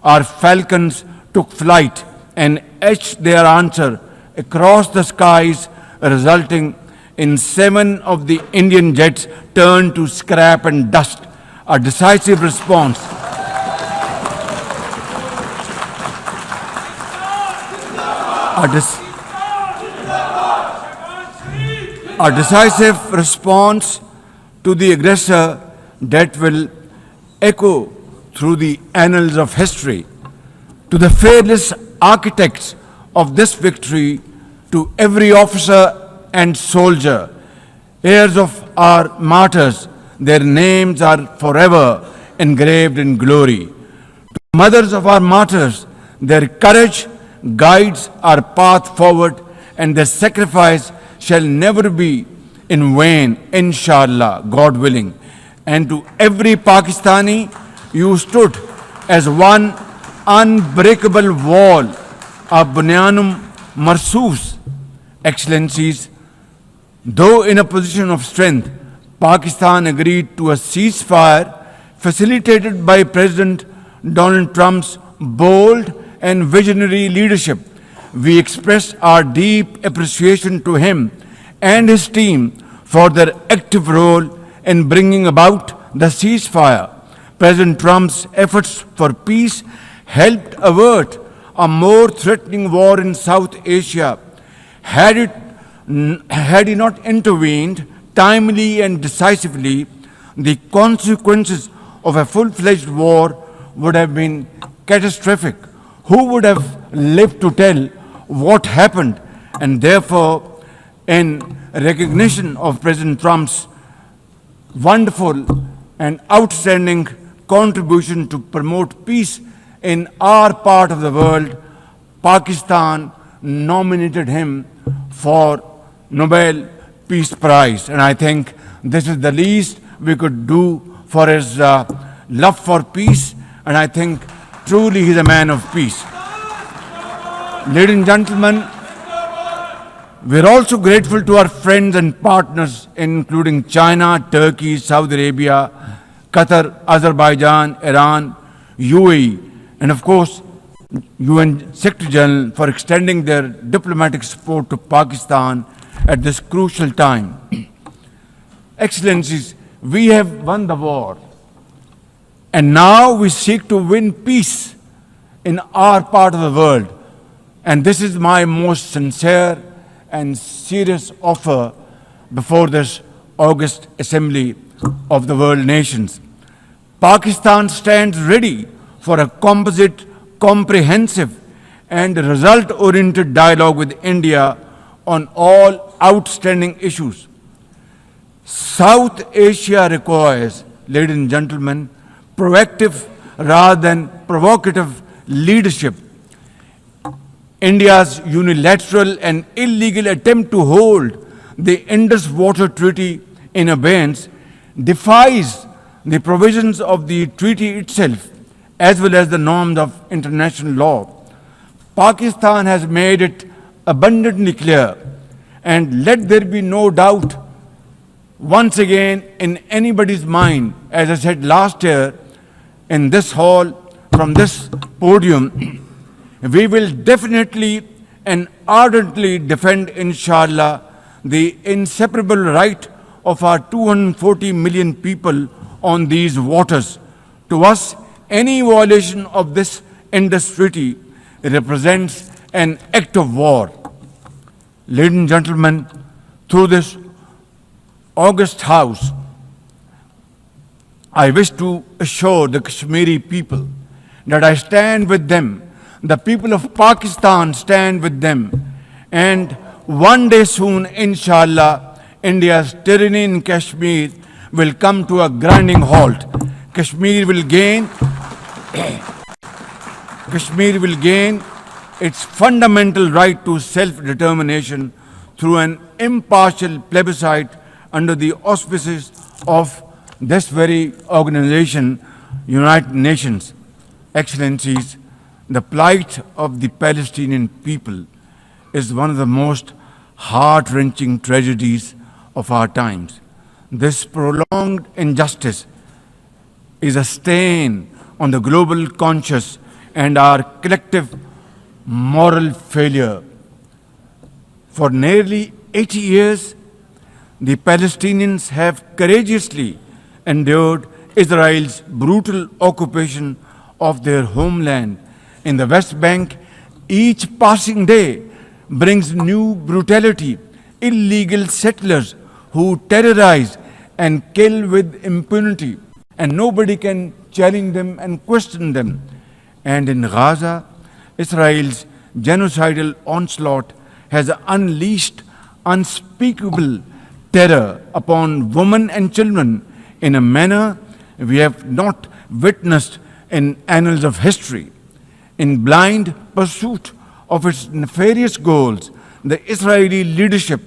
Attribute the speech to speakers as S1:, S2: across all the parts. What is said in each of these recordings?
S1: our falcons took flight and etched their answer across the skies, resulting in 7 of the Indian jets turned to scrap and dust. A decisive response. A decisive response to the aggressor that will echo through the annals of history. To the fearless architects of this victory, to every officer and soldier, heirs of our martyrs, their names are forever engraved in glory. To mothers of our martyrs, their courage guides our path forward, and their sacrifice shall never be in vain, inshallah, God willing. And to every Pakistani, you stood as one unbreakable wall, a bunyanum marsus. Excellencies, though in a position of strength, Pakistan agreed to a ceasefire facilitated by President Donald Trump's bold and visionary leadership. We express our deep appreciation to him and his team for their active role in bringing about the ceasefire. President Trump's efforts for peace helped avert a more threatening war in South Asia. Had he not intervened timely and decisively, the consequences of a full-fledged war would have been catastrophic. Who would have lived to tell what happened? And therefore, in recognition of President Trump's wonderful and outstanding contribution to promote peace in our part of the world, Pakistan nominated him for Nobel Peace Prize. And I think this is the least we could do for his love for peace. And I think truly he's a man of peace. Ladies and gentlemen, we're also grateful to our friends and partners, including China, Turkey, Saudi Arabia, Qatar, Azerbaijan, Iran, UAE, and of course, UN Secretary General for extending their diplomatic support to Pakistan at this crucial time. Excellencies, we have won the war, and now we seek to win peace in our part of the world. And this is my most sincere and serious offer before this August Assembly of the World Nations. Pakistan stands ready for a composite, comprehensive and result-oriented dialogue with India on all outstanding issues. South Asia requires, ladies and gentlemen, proactive rather than provocative leadership. India's unilateral and illegal attempt to hold the Indus Water Treaty in abeyance defies the provisions of the treaty itself as well as the norms of international law. Pakistan has made it abundantly clear, and let there be no doubt once again in anybody's mind, as I said last year in this hall, from this podium, we will definitely and ardently defend, inshallah, the inseparable right of our 240 million people on these waters. To us, any violation of this Indus Treaty represents an act of war. Ladies and gentlemen, through this august House, I wish to assure the Kashmiri people that I stand with them. The people of Pakistan stand with them. And one day soon, inshallah, India's tyranny in Kashmir will come to a grinding halt. Kashmir will gain its fundamental right to self-determination through an impartial plebiscite under the auspices of this very organization, United Nations. Excellencies, the plight of the Palestinian people is one of the most heart-wrenching tragedies of our times. This prolonged injustice is a stain on the global conscience and our collective moral failure. For nearly 80 years, the Palestinians have courageously endured Israel's brutal occupation of their homeland in the West Bank. Each passing day brings new brutality, illegal settlers who terrorize and kill with impunity, and nobody can challenge them and question them. And in Gaza, Israel's genocidal onslaught has unleashed unspeakable terror upon women and children in a manner we have not witnessed in annals of history. In blind pursuit of its nefarious goals, the Israeli leadership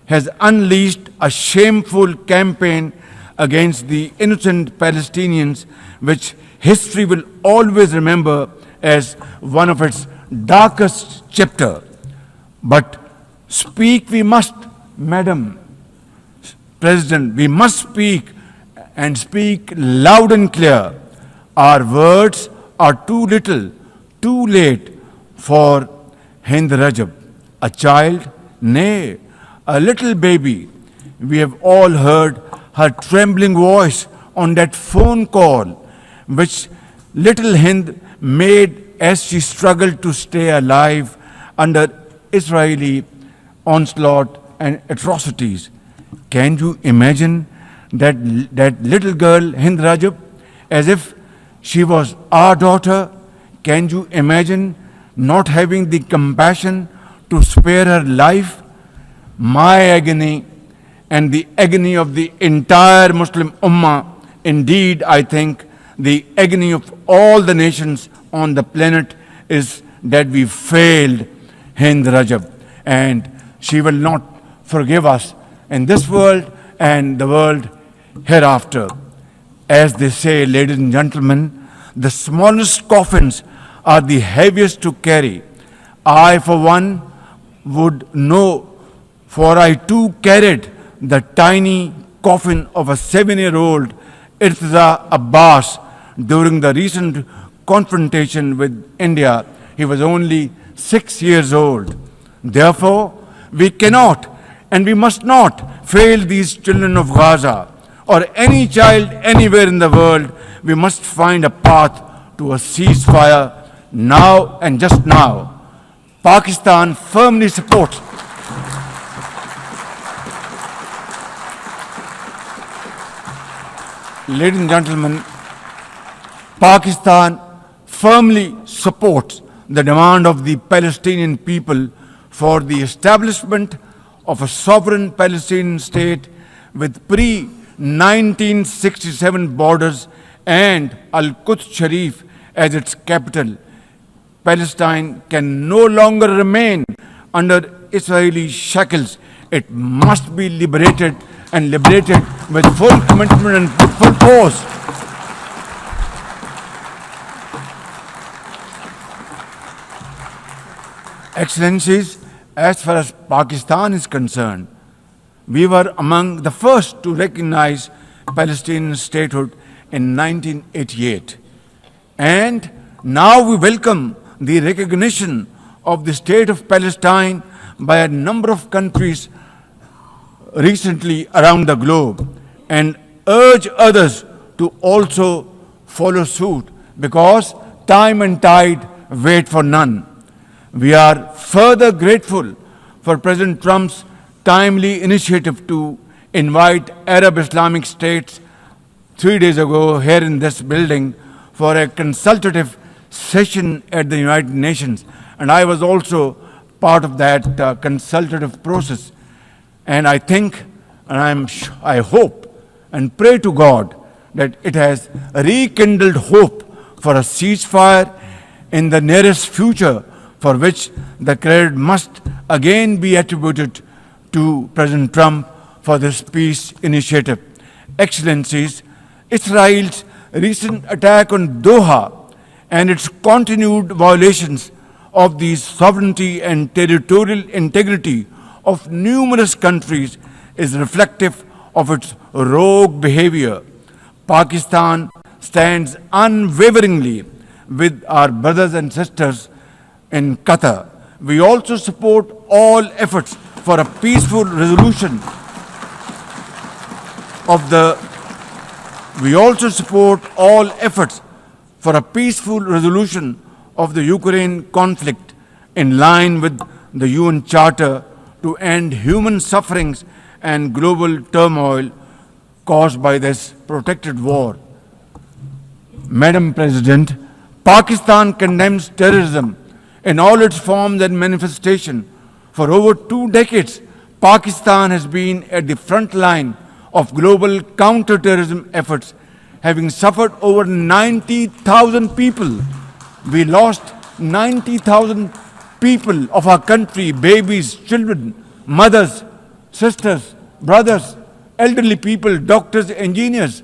S1: has unleashed a shameful campaign against the innocent Palestinians, which history will always remember as one of its darkest chapters. But speak we must, Madam President, we must speak and speak loud and clear. Our words are too little, too late for Hind Rajab, a child, nay, a little baby. We have all heard her trembling voice on that phone call, which little Hind made as she struggled to stay alive under Israeli onslaught and atrocities. Can you imagine that little girl, Hind Rajab, as if she was our daughter? Can you imagine not having the compassion to spare her life? My agony and the agony of the entire Muslim Ummah, indeed, I think the agony of all the nations on the planet is that we failed Hind Rajab, and she will not forgive us in this world and the world hereafter. As they say, ladies and gentlemen, the smallest coffins are the heaviest to carry. I, for one, would know, for I too carried the tiny coffin of a 7-year-old Irtiza Abbas during the recent confrontation with India. He was only 6 years old. Therefore, we cannot and we must not fail these children of Gaza or any child anywhere in the world. We must find a path to a ceasefire now and just now. Pakistan firmly supports Ladies and gentlemen, Pakistan firmly supports the demand of the Palestinian people for the establishment of a sovereign Palestinian state with pre-1967 borders and Al-Quds Sharif as its capital. Palestine can no longer remain under Israeli shackles. It must be liberated, and liberated with full commitment and with full force. Excellencies, as far as Pakistan is concerned, we were among the first to recognize Palestinian statehood in 1988. And now we welcome the recognition of the state of Palestine by a number of countries recently around the globe, and urge others to also follow suit, because time and tide wait for none. We are further grateful for President Trump's timely initiative to invite Arab Islamic states 3 days ago here in this building for a consultative session at the United Nations. And I was also part of that consultative process. And I think, and I hope and pray to God that it has rekindled hope for a ceasefire in the nearest future, for which the credit must again be attributed to President Trump for this peace initiative. Excellencies, Israel's recent attack on Doha and its continued violations of the sovereignty and territorial integrity of numerous countries is reflective of its rogue behavior. Pakistan stands unwaveringly with our brothers and sisters in Qatar. We also support all efforts for a peaceful resolution of the We also support all efforts for a peaceful resolution of the Ukraine conflict in line with the UN Charter to end human sufferings and global turmoil caused by this protracted war. Madam President, Pakistan condemns terrorism in all its forms and manifestation. For over 2 decades, Pakistan has been at the front line of global counterterrorism efforts, having suffered over 90,000 people. We lost 90,000 people of our country, babies, children, mothers, sisters, brothers, elderly people, doctors, engineers,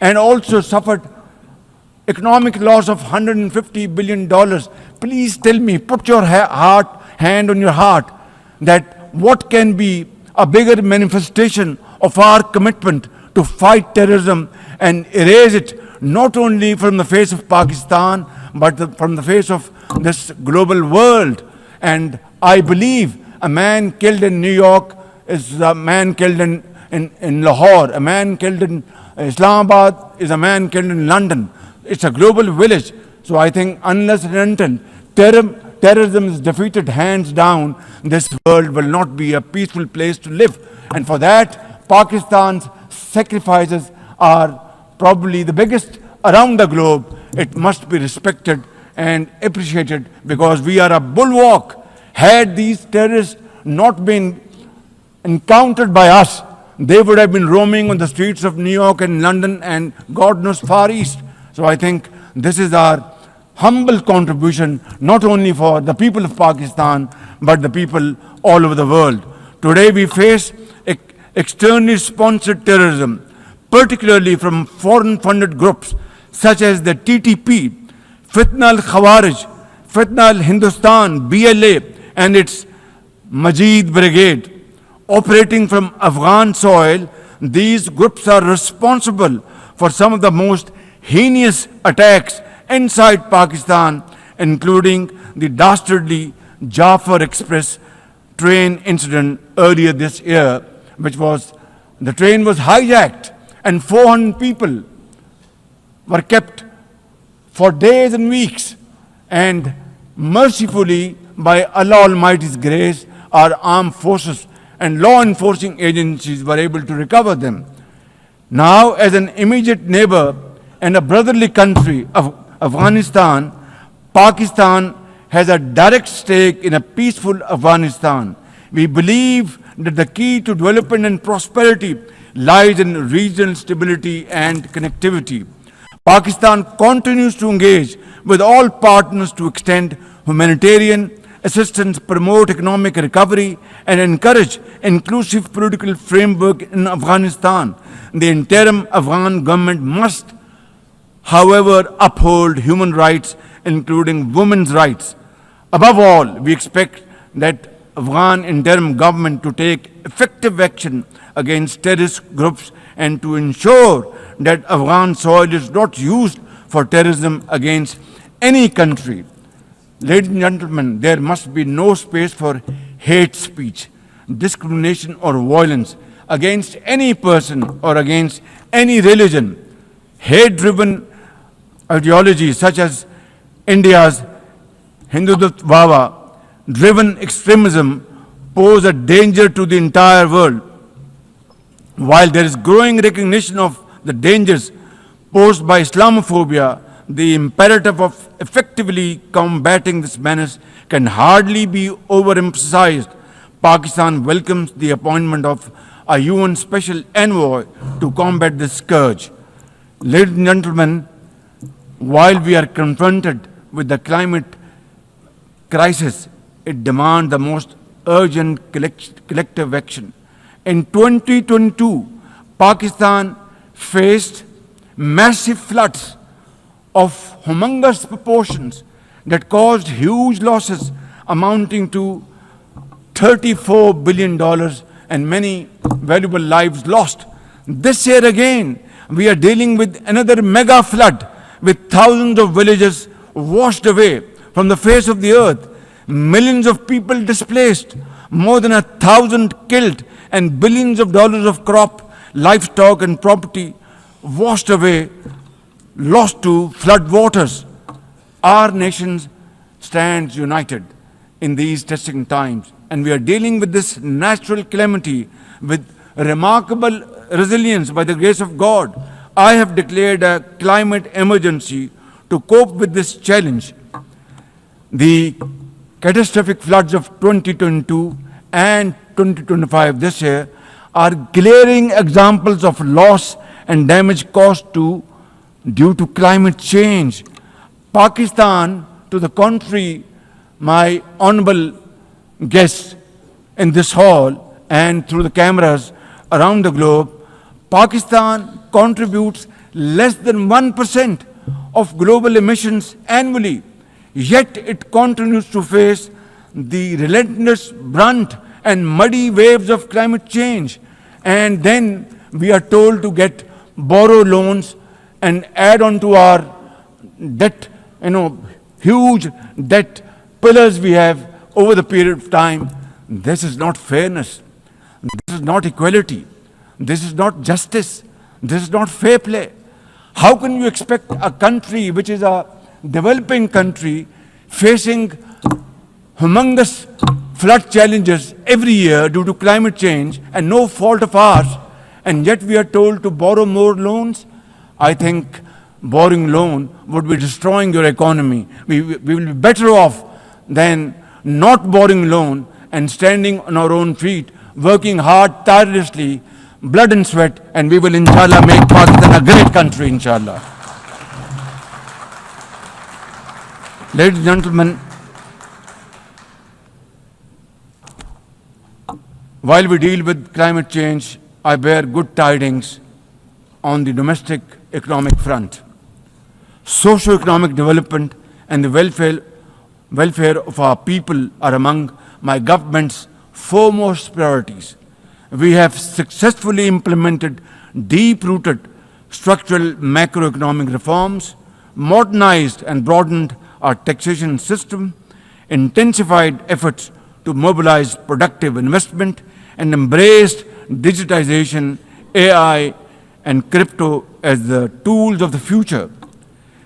S1: and also suffered economic loss of $150 billion. Please tell me, put your hand on your heart, that what can be a bigger manifestation of our commitment to fight terrorism and erase it not only from the face of Pakistan, but from the face of this global world. And I believe a man killed in New York is a man killed in Lahore, a man killed in Islamabad is a man killed in London. It's a global village. So I think unless and until terrorism is defeated hands down, this world will not be a peaceful place to live. And for that, Pakistan's sacrifices are probably the biggest around the globe. It must be respected and appreciated because we are a bulwark. Had these terrorists not been encountered by us, they would have been roaming on the streets of New York and London and God knows Far East. So I think this is our humble contribution, not only for the people of Pakistan, but the people all over the world. Today we face externally sponsored terrorism, particularly from foreign-funded groups such as the TTP, Fitna al-Khawarij, Fitna al-Hindustan, BLA, and its Majid Brigade. Operating from Afghan soil, these groups are responsible for some of the most heinous attacks inside Pakistan, including the dastardly Jafar Express train incident earlier this year, the train was hijacked and 400 people were kept for days and weeks. And mercifully, by Allah Almighty's grace, our armed forces and law enforcing agencies were able to recover them. Now, as an immediate neighbor and a brotherly country of Afghanistan, Pakistan has a direct stake in a peaceful Afghanistan. We believe that the key to development and prosperity lies in regional stability and connectivity. Pakistan continues to engage with all partners to extend humanitarian assistance, promote economic recovery, and encourage inclusive political framework in Afghanistan. The interim Afghan government must, however, uphold human rights, including women's rights. Above all, we expect that Afghan interim government to take effective action against terrorist groups and to ensure that Afghan soil is not used for terrorism against any country. Ladies and gentlemen, there must be no space for hate speech, discrimination or violence against any person or against any religion. Hate-driven ideologies such as India's Hindutva-driven extremism pose a danger to the entire world. While there is growing recognition of the dangers posed by Islamophobia, the imperative of effectively combating this menace can hardly be overemphasized. Pakistan welcomes the appointment of a UN Special Envoy to combat this scourge. Ladies and gentlemen, while we are confronted with the climate crisis, it demands the most urgent collective action. In 2022, Pakistan faced massive floods of humongous proportions that caused huge losses amounting to $34 billion and many valuable lives lost. This year again, we are dealing with another mega flood with thousands of villages washed away from the face of the earth, millions of people displaced, more than 1,000 killed, and billions of dollars of crop, livestock, and property washed away, lost to flood waters. Our nation stands united in these testing times, and we are dealing with this natural calamity with remarkable resilience by the grace of God. I have declared a climate emergency to cope with this challenge. The catastrophic floods of 2022 and 2025 this year are glaring examples of loss and damage caused due to climate change. Pakistan, to the contrary, my honorable guests in this hall and through the cameras around the globe, Pakistan contributes less than 1% of global emissions annually, yet it continues to face the relentless brunt and muddy waves of climate change. And then we are told to borrow loans and add on to our debt, huge debt pillars we have over the period of time. This is not fairness. This is not equality. This is not justice. This is not fair play. How can you expect a country which is a developing country facing humongous flood challenges every year due to climate change and no fault of ours, and yet we are told to borrow more loans? I think borrowing loan would be destroying your economy. We will be better off than not borrowing loan and standing on our own feet, working hard, tirelessly, blood and sweat, and we will, inshallah, make Pakistan a great country, inshallah. Ladies and gentlemen, while we deal with climate change, I bear good tidings on the domestic economic front. Socio-economic development and the welfare of our people are among my government's foremost priorities. We have successfully implemented deep-rooted structural macroeconomic reforms, modernized and broadened our taxation system, intensified efforts to mobilize productive investment, and embraced digitization, AI, and crypto as the tools of the future.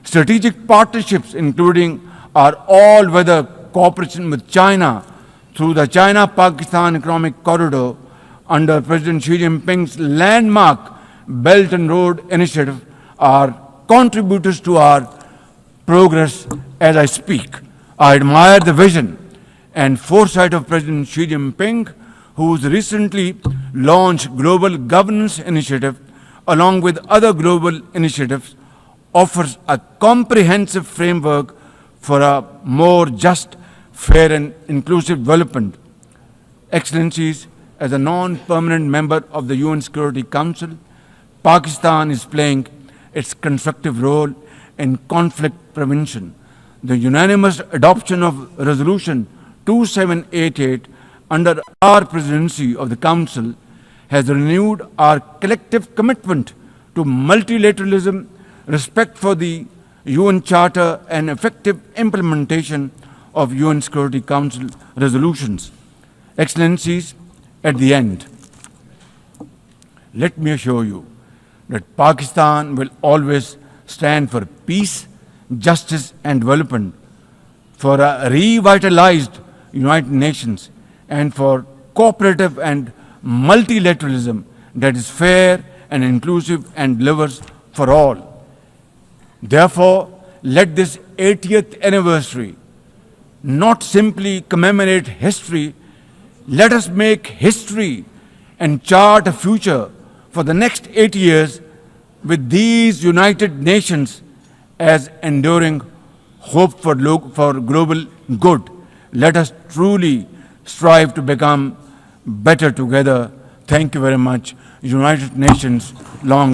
S1: Strategic partnerships, including our all-weather cooperation with China through the China-Pakistan Economic Corridor under President Xi Jinping's landmark Belt and Road Initiative, are contributors to our progress as I speak. I admire the vision and foresight of President Xi Jinping, whose recently launched Global Governance Initiative, along with other global initiatives, offers a comprehensive framework for a more just, fair, and inclusive development. Excellencies, as a non-permanent member of the UN Security Council, Pakistan is playing its constructive role in conflict prevention. The unanimous adoption of Resolution 2788 under our presidency of the Council has renewed our collective commitment to multilateralism, respect for the UN Charter, and effective implementation of UN Security Council resolutions. Excellencies, at the end, let me assure you that Pakistan will always stand for peace, justice, and development, for a revitalized United Nations, and for cooperative and multilateralism that is fair and inclusive and delivers for all. Therefore, let this 80th anniversary not simply commemorate history. Let us make history and chart a future for the next 8 years with these United Nations as enduring hope for global good. Let us truly strive to become better together. Thank you very much. United Nations, long